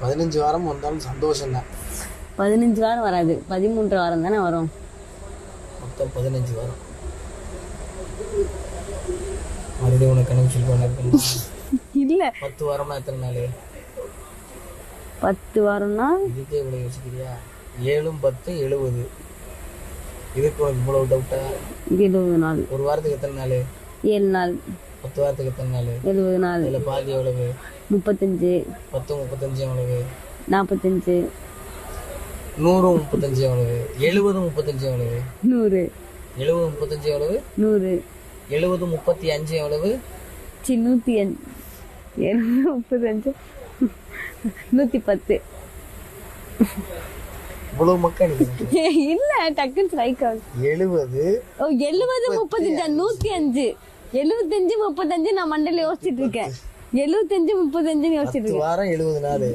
15 வாரம் வந்தாலும் சந்தோஷம் தான். 15 வாரம் வராது, 13 வாரம் தானே வரும். மொத்தம் 15 வாரம். மறுபடியும் உனக்கு கணக்கு சொல்லுவாங்க இல்ல 10 வாரம்னா எத்தனை நாள்? 10 வாரம்னா இதுக்கே இவ்வளவு யோசிக்கிறியா? 7 10 70. இதுக்கு உனக்கு இவ்வளவு டவுட்டா? 70 நாள். ஒரு வாரத்துக்கு எத்தனை நாள்? 7 நாள். 10 வாரத்துக்கு எத்தனை நாள்? 70 நாள். இதுல பாதி எவ்வளவு? 35. 10 35 எவ்வளவு? 45. 100 35 எவ்வளவு? 70 35 எவ்வளவு? 100. 70 35 எவ்வளவு? 100. 70 35 எவ்வளவு? 105. 35. 110. இவ்வளவு மக்கள் இல்ல டக்குன்னு ஸ்ட்ரைக் ஆகுது. 70 ஓ 70 35 105. 75 35 நான் மண்டையில யோசிச்சுட்டு இருக்கேன். 75 35 யோசிச்சுட்டு இருக்கேன். வாரம் 70 நாள்.